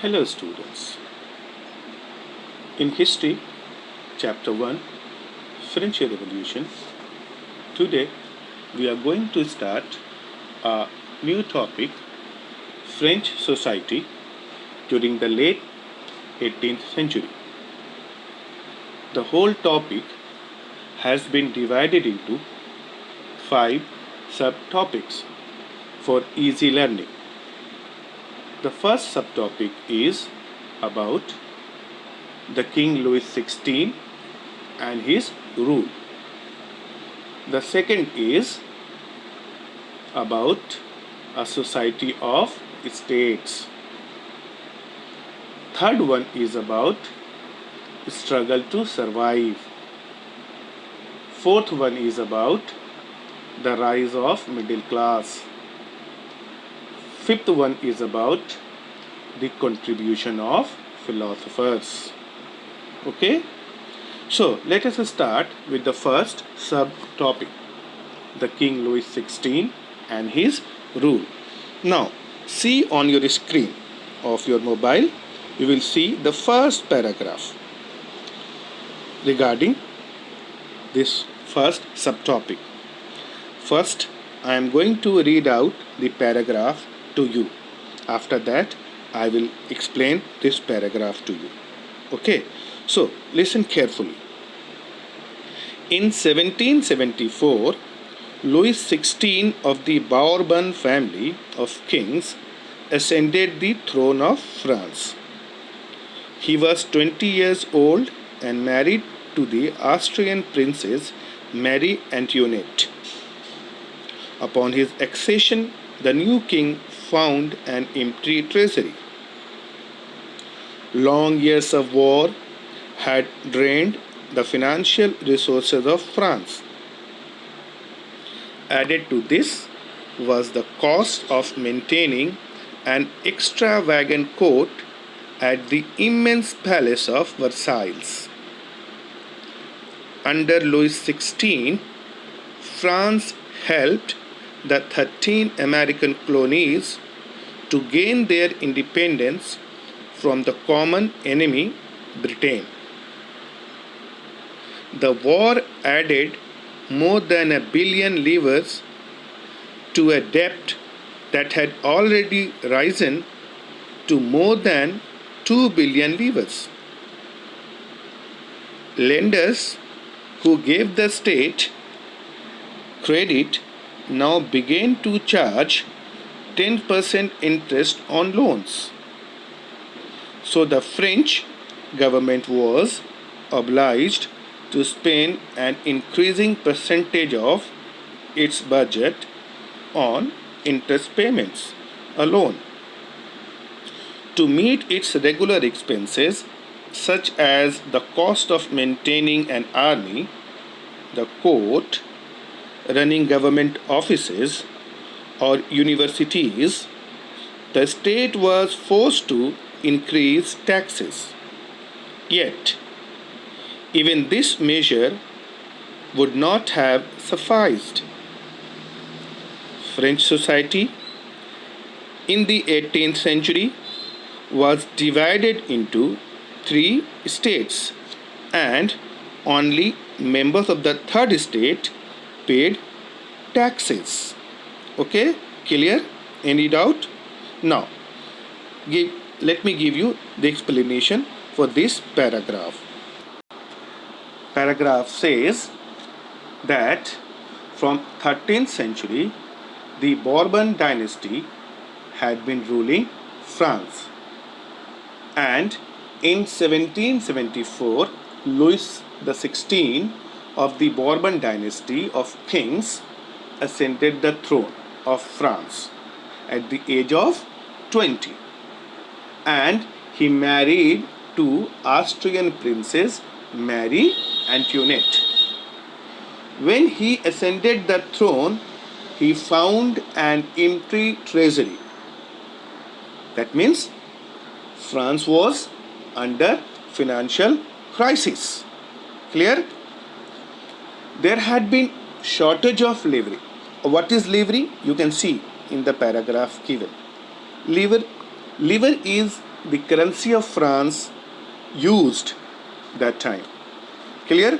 Hello, students. In History, Chapter 1, French Revolution, today we are going to start a new topic, French society during the late 18th century. The whole topic has been divided into 5 subtopics for easy learning. The first subtopic is about the King Louis XVI and his rule. The second is about a society of states. Third one is about struggle to survive. Fourth one is about the rise of middle class. Fifth one is about the contribution of philosophers. Okay, so let us start with the first subtopic, the King Louis XVI and his rule. Now, see on your screen of your mobile, you will see the first paragraph regarding this first subtopic. First, I am going to read out the paragraph to you. After that, I will explain this paragraph to you. Okay, so listen carefully. In 1774, Louis XVI of the Bourbon family of kings ascended the throne of France. He was 20 years old and married to the Austrian princess Marie Antoinette. Upon his accession, the new king found an empty treasury. Long years of war had drained the financial resources of France. Added to this was the cost of maintaining an extravagant court at the immense palace of Versailles. Under Louis XVI, France helped the 13 American colonies to gain their independence from the common enemy, Britain. The war added more than $1 billion to a debt that had already risen to more than $2 billion. Lenders who gave the state credit now began to charge 10% interest on loans. So the French government was obliged to spend an increasing percentage of its budget on interest payments alone. To meet its regular expenses, such as the cost of maintaining an army, the court, running government offices, or universities, the state was forced to increase taxes. Yet, even this measure would not have sufficed. French society in the 18th century was divided into 3 states, and only members of the third state paid taxes. Okay, clear? Any doubt? Now, let me give you the explanation for this paragraph. Paragraph says that from 13th century, the Bourbon dynasty had been ruling France, and in 1774, Louis XVI of the Bourbon dynasty of kings ascended the throne of France at the age of 20, and he married to Austrian princess Marie Antoinette. When he ascended the throne, he found an empty treasury. That means France was under financial crisis. Clear? There had been shortage of livery. What is livery? You can see in the paragraph given. Liver is the currency of France used that time. Clear?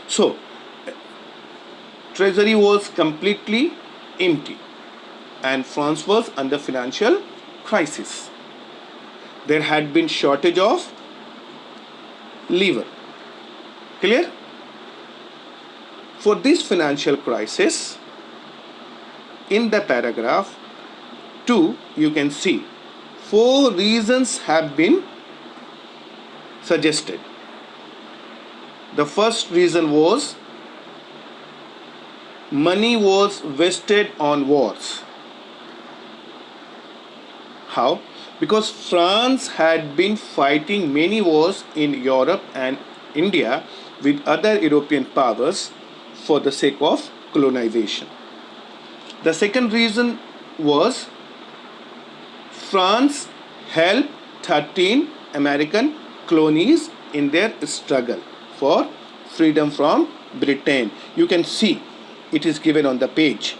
So, treasury was completely empty and France was under financial crisis. There had been shortage of labor. Clear? For this financial crisis, in the paragraph 2, you can see 4 reasons have been suggested. The first reason was money was wasted on wars. How? Because France had been fighting many wars in Europe and India with other European powers for the sake of colonization. The second reason was France helped 13 American colonies in their struggle for freedom from Britain. You can see it is given on the page.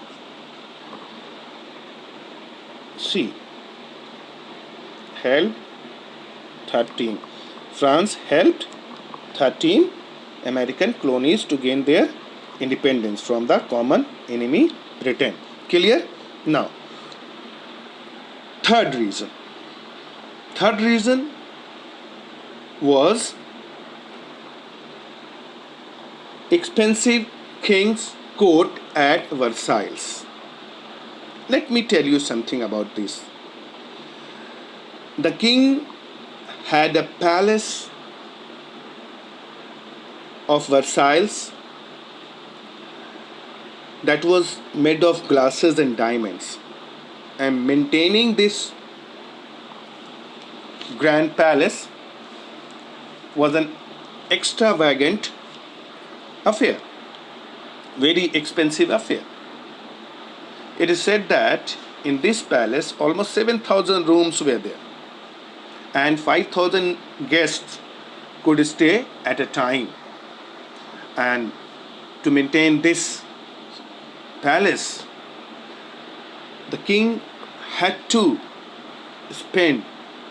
See, helped 13. France helped 13 American colonies to gain their independence from the common enemy Britain. Clear? Now, third reason. Third reason was expensive king's court at Versailles. Let me tell you something about this. The king had a palace of Versailles that was made of glasses and diamonds, and maintaining this grand palace was an extravagant affair, very expensive affair. It is said that in this palace almost 7,000 rooms were there and 5,000 guests could stay at a time. And to maintain this palace, the king had to spend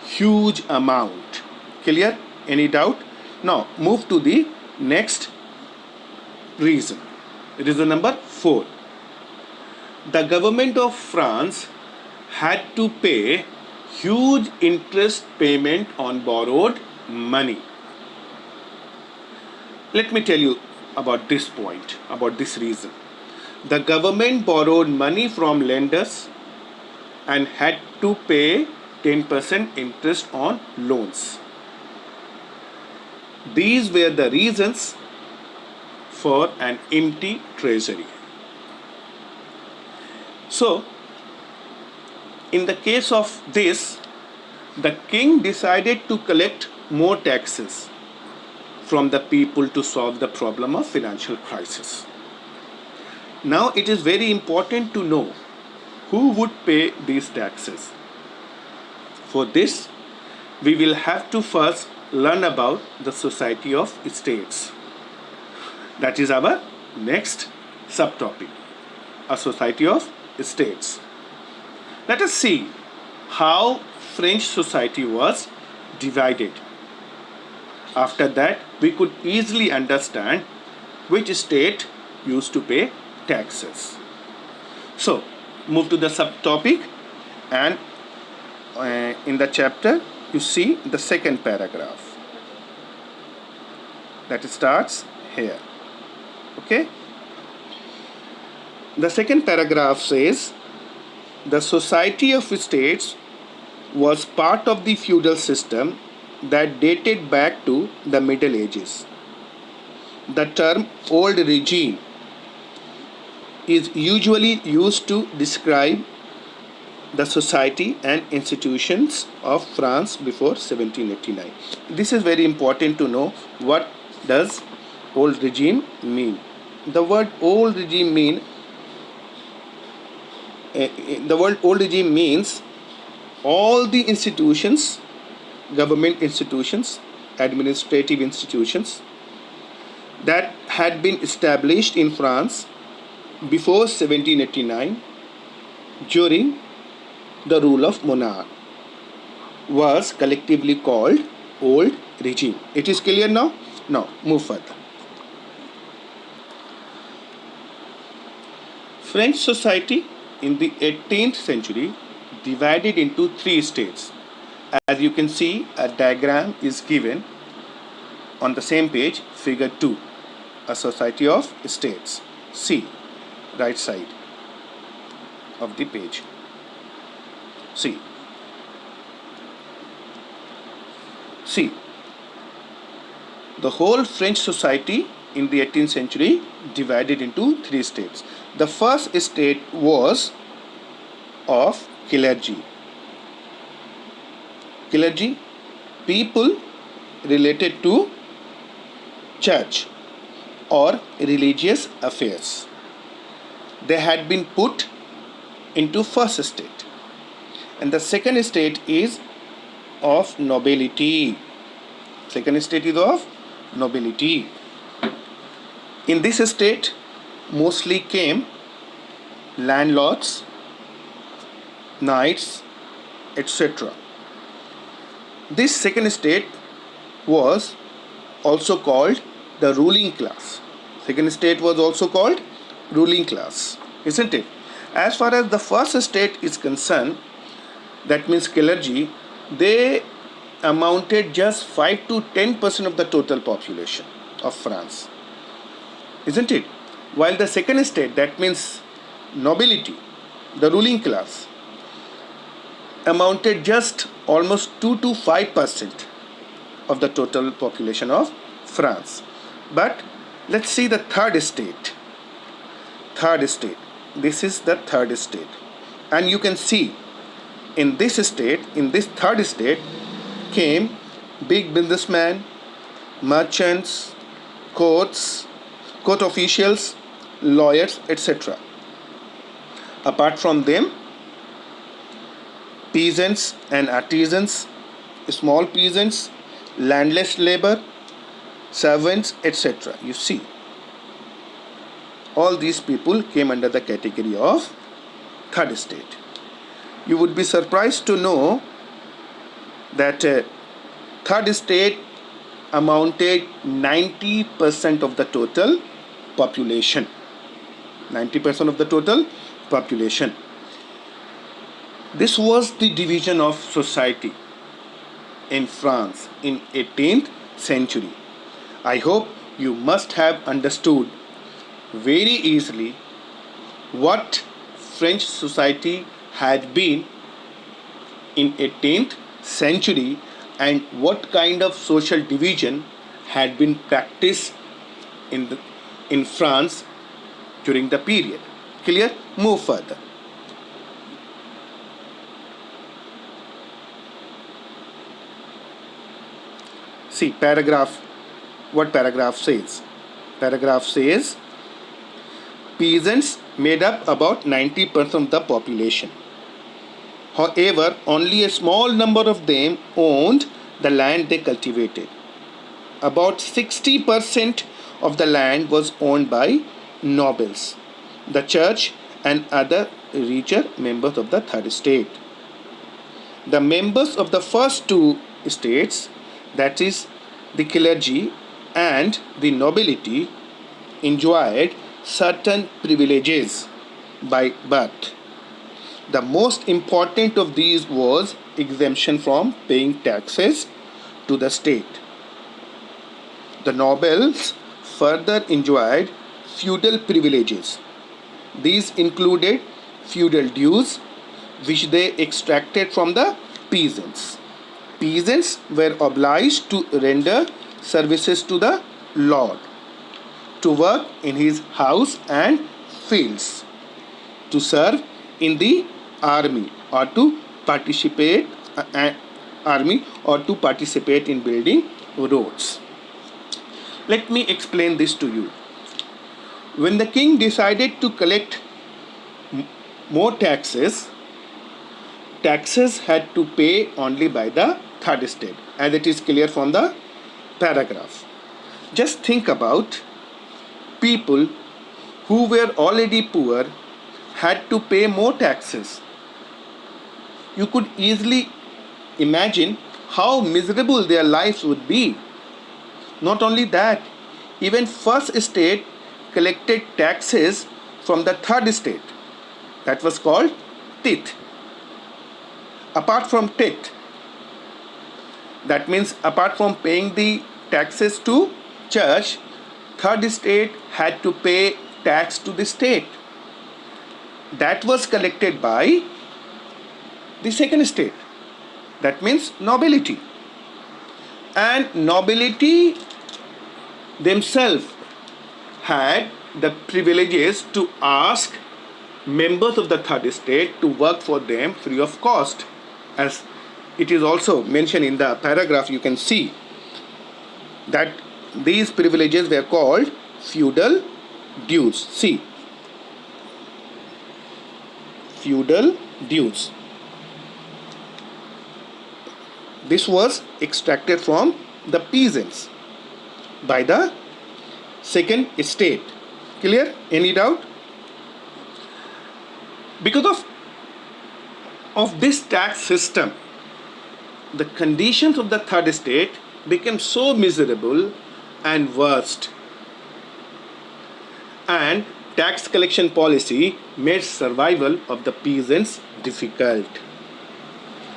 huge amount. Clear? Any doubt? Now move to the next reason. It is the number 4. The government of France had to pay huge interest payment on borrowed money. Let me tell you about this point, about this reason. The government borrowed money from lenders and had to pay 10% interest on loans. These were the reasons for an empty treasury. So, in the case of this, the king decided to collect more taxes from the people to solve the problem of financial crisis. Now it is very important to know who would pay these taxes. For this, we will have to first learn about the Society of States. That is our next subtopic, a Society of States. Let us see how French society was divided. After that, we could easily understand which state used to pay taxes. So, move to the subtopic, and in the chapter, you see the second paragraph that starts here. Okay? The second paragraph says, the Society of States was part of the feudal system that dated back to the Middle Ages. The term old regime is usually used to describe the society and institutions of France before 1789. This is very important to know. What does old regime mean? The word old regime means all the institutions, government institutions, administrative institutions that had been established in France before 1789 during the rule of monarch. was collectively called old regime. It is clear now? Now move further. French society in the 18th century divided into three states. As you can see, a diagram is given on the same page, figure 2, a society of states. See, right side of the page. See, the whole French society in the 18th century divided into three states. The first state was of clergy. Clergy, people related to church or religious affairs. They had been put into first state. And the second state is of nobility. Second state is of nobility. In this state mostly came landlords, knights, etc. This second state was also called the ruling class. Second state was also called ruling class, isn't it? As far as the first state is concerned, that means clergy, they amounted just 5 to 10% of the total population of France, isn't it? While the second state, that means nobility, the ruling class, amounted just almost 2 to 5% of the total population of France. But let's see the third state. This is the third state. And you can see in this state, in this third state, came big businessmen, merchants, court officials, lawyers, etc. Apart from them, peasants and artisans, small peasants, landless labor, servants, etc. You see, all these people came under the category of third state. You would be surprised to know that third state amounted 90% of the total population. 90% of the total population. This was the division of society in France in 18th century. I hope you must have understood very easily what French society had been in 18th century and what kind of social division had been practiced in France during the period. Clear? Move further. See paragraph, what paragraph says. Paragraph says peasants made up about 90% of the population. However, only a small number of them owned the land they cultivated. About 60% of the land was owned by nobles, the church, and other richer members of the third state. The members of the first two states, that is, the clergy and the nobility, enjoyed certain privileges by birth. The most important of these was exemption from paying taxes to the state. The nobles further enjoyed feudal privileges. These included feudal dues, which they extracted from the peasants. Peasants were obliged to render services to the lord, to work in his house and fields, to serve in the army, or to participate in building roads. Let me explain this to you. When the king decided to collect more taxes had to pay only by the third state, as it is clear from the paragraph. Just think about people who were already poor had to pay more taxes. You could easily imagine how miserable their lives would be. Not only that, even first estate collected taxes from the third estate. That was called tithe. Apart from tithe, that means apart from paying the taxes to church, third estate had to pay tax to the state. That was collected by the second estate. That means nobility. And nobility themselves had the privileges to ask members of the third estate to work for them free of cost. As it is also mentioned in the paragraph, you can see that these privileges were called feudal dues. See, feudal dues. This was extracted from the peasants by the second estate. Clear? Any doubt? Because of this tax system, the conditions of the third estate became so miserable and worst, and tax collection policy made survival of the peasants difficult.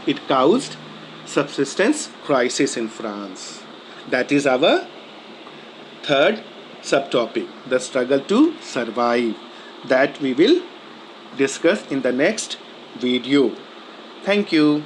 It caused subsistence crisis in France. That is our third subtopic, the struggle to survive, that we will discuss in the next video. Thank you.